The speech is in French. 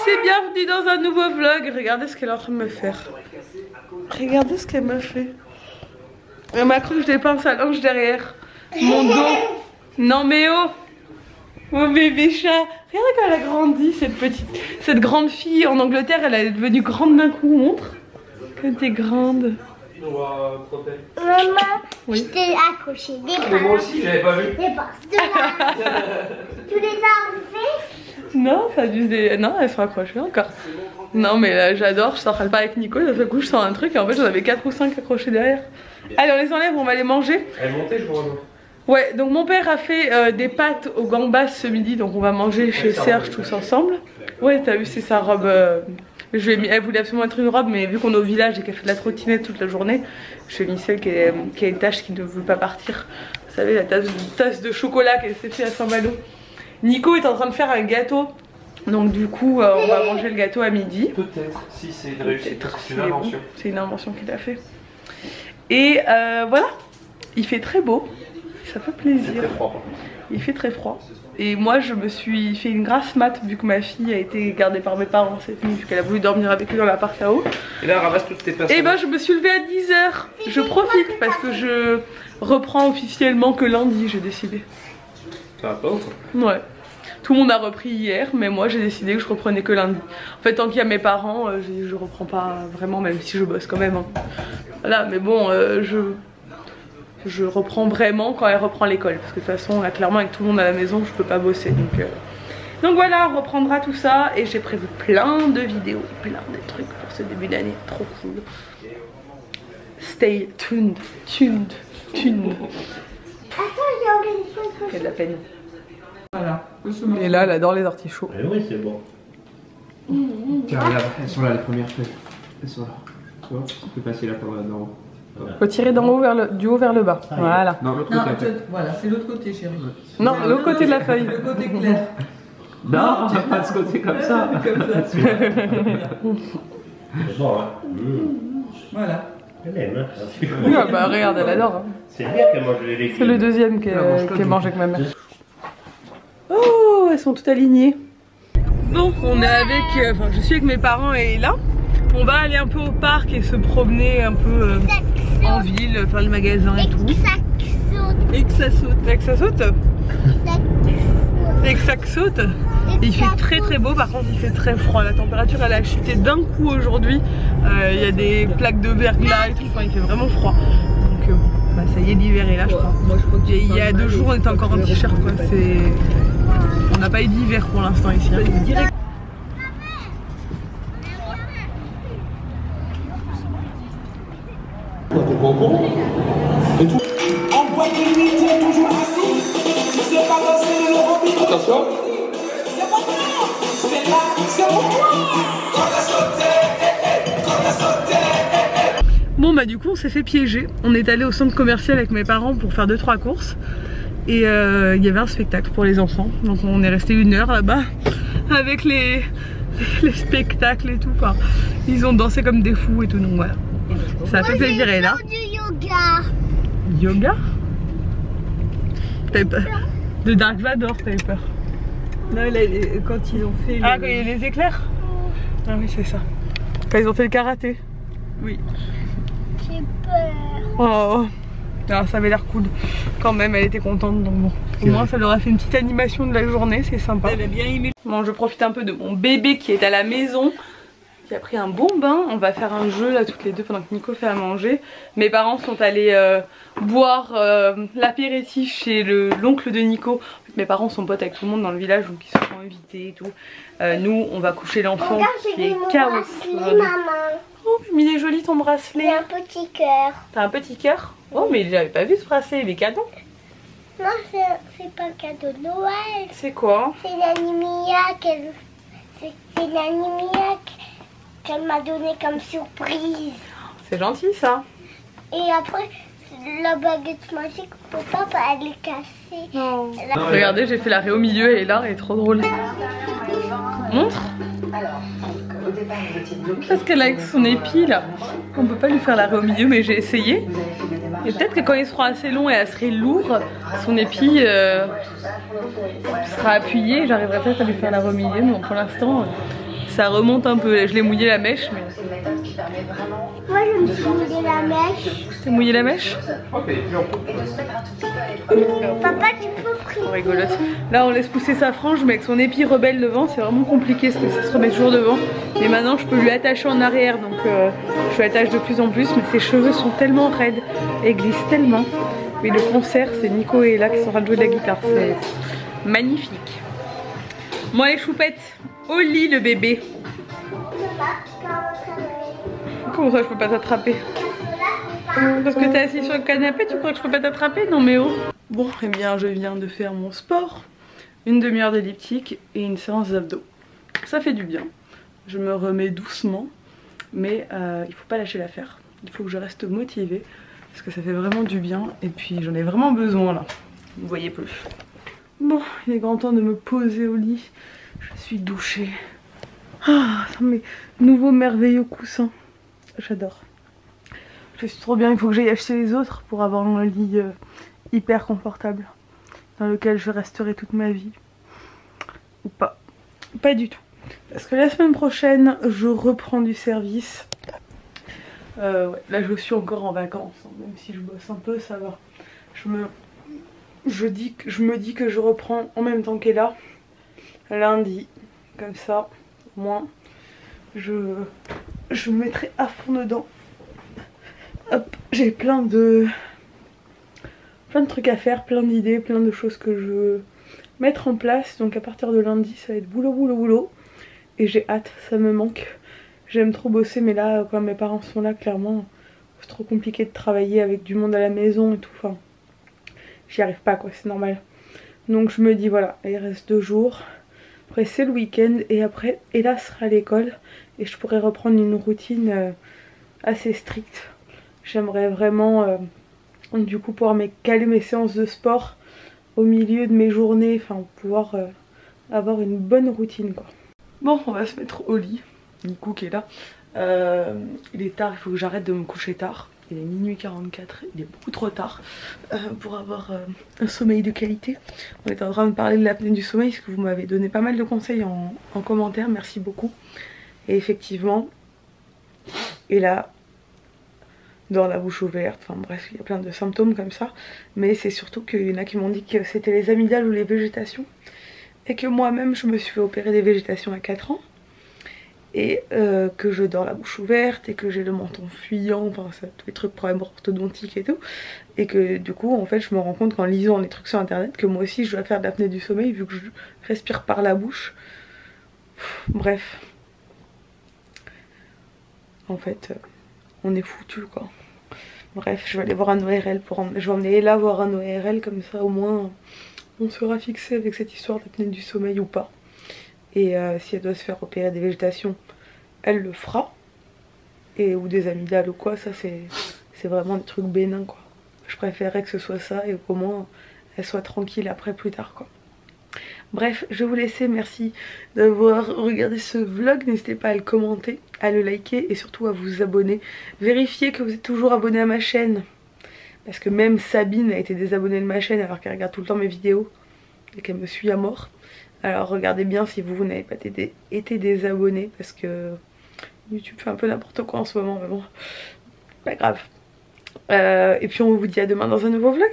tous et bienvenue dans un nouveau vlog. Regardez ce qu'elle est en train de me faire. Regardez ce qu'elle me fait. Elle m'a cru que je dépeins sa linge derrière mon dos. Non mais oh, mon bébé chat. Regardez quand elle a grandi, cette grande fille en Angleterre. Elle est devenue grande d'un coup. Montre que t'es grande. Maman, oui. Je t'ai accroché des pinces. Mais moi aussi, j'avais pas vu. Des pinces de là. Tu les as enlevées? Non, ça a dû se... Non, elles sont accrochées encore. Non mais là j'adore, je suis en train de parler avec Nico, d'un seul coup je sens un truc et en fait j'en avais 4 ou 5 accrochés derrière. Allez on les enlève, on va les manger. Elle est montée, je vous rejoins. Ouais, donc mon père a fait des pâtes aux gambas ce midi, donc on va manger chez Serge tous ensemble. Ouais, t'as vu, c'est sa robe. Elle voulait absolument être une robe, mais vu qu'on est au village et qu'elle fait de la trottinette toute la journée, je lui ai mis celle qui a une tache qui ne veut pas partir. Vous savez, la tasse de chocolat qu'elle s'est fait à Saint-Malo. Nico est en train de faire un gâteau, donc du coup on va manger le gâteau à midi. Peut-être, si c'est une réussite, c'est une invention. C'est une invention qu'il a fait. Et voilà, il fait très beau, ça fait plaisir. C'est très froid. Il fait très froid. Et moi je me suis fait une grasse mat vu que ma fille a été gardée par mes parents cette nuit, vu qu'elle a voulu dormir avec eux dans l'appart là-haut. Et là ramasse toutes tes passes. Et ben je me suis levée à 10 h. Je profite parce que je reprends officiellement que lundi, j'ai décidé. Ça va pas ou quoi? Ouais. Tout le monde a repris hier, mais moi j'ai décidé que je reprenais que lundi. En fait, tant qu'il y a mes parents, je reprends pas vraiment, même si je bosse quand même. Hein. Voilà, mais bon, je reprends vraiment quand elle reprend l'école. Parce que de toute façon, là, clairement, avec tout le monde à la maison, je peux pas bosser. Donc voilà, on reprendra tout ça. Et j'ai prévu plein de vidéos, plein de trucs pour ce début d'année. Trop cool. Stay tuned. Attends, il y a quelque chose. Il y a de la peine. Voilà. Et là, elle adore les artichauts. Eh oui, c'est bon. Tiens, regarde, elles sont là, les premières feuilles. Elles sont là. Tu vois, c'est plus facile à faire d'en haut. Faut tirer d'en haut du haut vers le bas. Voilà. Non, l'autre Non, côté. voilà, c'est l'autre côté, chérie. Non, l'autre côté de la feuille. Le côté clair. Non, pas de ce côté comme ça. Comme ça. C'est bon, hein. Voilà. Elle aime, hein. Oui, bah regarde, elle adore. Hein. C'est bien qu'elle mange les légumes. C'est le deuxième qu'elle mange avec ma mère. Oh, elles sont toutes alignées. Bon, on est avec, enfin je suis avec mes parents et là, on va aller un peu au parc et se promener un peu en ville, faire le magasin et tout. Et que ça saute. Et que ça saute. Et que ça saute. Il fait très très beau, par contre il fait très froid. La température elle a chuté d'un coup aujourd'hui. Il y a des plaques de verglas et tout, enfin il fait vraiment froid. Donc bah, ça y est, l'hiver est là je crois. Moi, je crois que Il y a 2 jours on était encore en t-shirt quoi. On n'a pas eu d'hiver pour l'instant ici. Hein. En boîte de nuit, tu es toujours assis. C'est pas danser le robot. Attention. C'est pas grave. C'est là, c'est pourquoi. Quand la sauté, quand la sauté. Bon bah du coup on s'est fait piéger. On est allé au centre commercial avec mes parents pour faire 2-3 courses. Et il y avait un spectacle pour les enfants. Donc on est resté 1 heure là-bas avec les spectacles et tout. Enfin, ils ont dansé comme des fous et tout. Donc voilà. Ça a fait plaisir. Et là. Du yoga. Yoga? T'avais peur? De Dark Vador, t'avais peur? Non, là, quand ils ont fait. Ah, quand il y a les éclairs? Ah oui, c'est ça. Quand ils ont fait le karaté? Oui. J'ai peur. Oh, alors, ça avait l'air cool. Quand même, elle était contente. Donc bon, au moins, ça leur a fait une petite animation de la journée. C'est sympa. Elle a bien aimé. Bon, je profite un peu de mon bébé qui est à la maison, qui a pris un bon bain. On va faire un jeu là toutes les deux pendant que Nico fait à manger. Mes parents sont allés boire l'apéritif chez l'oncle de Nico. Mes parents sont potes avec tout le monde dans le village, donc ils se sont invités et tout. Nous, on va coucher l'enfant qui est chaos. Maman. Oh, mais il est joli ton bracelet. J'ai un petit cœur. T'as un petit cœur? Oh, mais j'avais pas vu ce bracelet, il est cadeau. Non, c'est pas un cadeau de Noël. C'est quoi? C'est l'animia qu'elle m'a donné comme surprise. C'est gentil ça. Et après, la baguette magique, pour papa, elle est cassée. Non. Regardez, j'ai fait l'arrêt au milieu, elle est là, elle est trop drôle. Montre. Parce qu'elle a avec son épi là, on peut pas lui faire l'arrêt au milieu, mais j'ai essayé. Et peut-être que quand il sera assez long et assez lourd, son épi sera appuyé, j'arriverai peut-être à lui faire l'arrêt au milieu, mais bon, pour l'instant Ça remonte un peu, là, je l'ai mouillé la mèche. Mais... Moi je me suis mouillé la mèche. T'as mouillé la mèche? Papa, tu peux prier. Rigolote. Là on laisse pousser sa frange, mais avec son épi rebelle devant c'est vraiment compliqué parce que ça se remet toujours devant. Mais maintenant je peux lui attacher en arrière, donc je lui attache de plus en plus. Mais ses cheveux sont tellement raides et glissent tellement. Mais le concert, c'est Nico et Ella qui sont en train de jouer de la guitare, c'est magnifique. Bon les choupettes, au lit le bébé. Comment ça je peux pas t'attraper? Parce que t'es assis sur le canapé, tu crois que je peux pas t'attraper? Non mais oh. Bon, eh bien je viens de faire mon sport, une demi-heure d'elliptique et une séance d'abdos. Ça fait du bien, je me remets doucement, mais il faut pas lâcher l'affaire. Il faut que je reste motivée, parce que ça fait vraiment du bien, et puis j'en ai vraiment besoin là, vous voyez plus. Bon, il est grand temps de me poser au lit, je suis douchée. Ah, mes nouveaux merveilleux coussins, j'adore. Je suis trop bien, il faut que j'aille acheter les autres pour avoir un lit hyper confortable dans lequel je resterai toute ma vie. Ou pas. Pas du tout. Parce que la semaine prochaine, je reprends du service. Ouais, là je suis encore en vacances, hein. Même si je bosse un peu, ça va. Je me dis que je reprends en même temps qu'elle là, lundi. Comme ça, au moins, je me mettrai à fond dedans. Hop, j'ai plein de trucs à faire, plein d'idées, plein de choses que je veux mettre en place. Donc à partir de lundi ça va être boulot boulot boulot. Et j'ai hâte, ça me manque. J'aime trop bosser, mais là quand mes parents sont là, clairement c'est trop compliqué de travailler avec du monde à la maison et tout. Enfin, j'y arrive pas quoi, c'est normal. Donc je me dis voilà, il reste 2 jours. Après c'est le week-end et après Ella sera à l'école. Et je pourrais reprendre une routine assez stricte. J'aimerais vraiment du coup pouvoir me caler mes séances de sport au milieu de mes journées, enfin pouvoir avoir une bonne routine quoi. Bon, on va se mettre au lit, Nico qui est là. Il est tard, il faut que j'arrête de me coucher tard. Il est minuit 44, il est beaucoup trop tard pour avoir un sommeil de qualité. On est en train de parler de l'apnée du sommeil parce que vous m'avez donné pas mal de conseils en commentaire, merci beaucoup. Et effectivement, et là, dans la bouche ouverte, enfin bref, il y a plein de symptômes comme ça. Mais c'est surtout qu'il y en a qui m'ont dit que c'était les amygdales ou les végétations. Et que moi-même, je me suis fait opérer des végétations à 4 ans. Et que je dors la bouche ouverte et que j'ai le menton fuyant, enfin ça, tous les trucs problèmes orthodontiques et tout. Et que du coup, en fait, je me rends compte qu'en lisant les trucs sur internet, que moi aussi je dois faire de l'apnée du sommeil vu que je respire par la bouche. Bref. En fait... on est foutu quoi. Bref, je vais aller voir un ORL je vais emmener Ella voir un ORL comme ça au moins on sera fixé avec cette histoire d'apnée du sommeil ou pas. Et si elle doit se faire opérer des végétations, elle le fera. Et ou des amygdales ou quoi, ça c'est vraiment des trucs bénins quoi. Je préférerais que ce soit ça et qu'au moins elle soit tranquille après plus tard quoi. Bref, je vais vous laisser, merci d'avoir regardé ce vlog, n'hésitez pas à le commenter, à le liker et surtout à vous abonner. Vérifiez que vous êtes toujours abonné à ma chaîne, parce que même Sabine a été désabonnée de ma chaîne alors qu'elle regarde tout le temps mes vidéos et qu'elle me suit à mort. Alors regardez bien si vous n'avez pas été désabonné, parce que YouTube fait un peu n'importe quoi en ce moment, mais bon, pas grave. Et puis on vous dit à demain dans un nouveau vlog.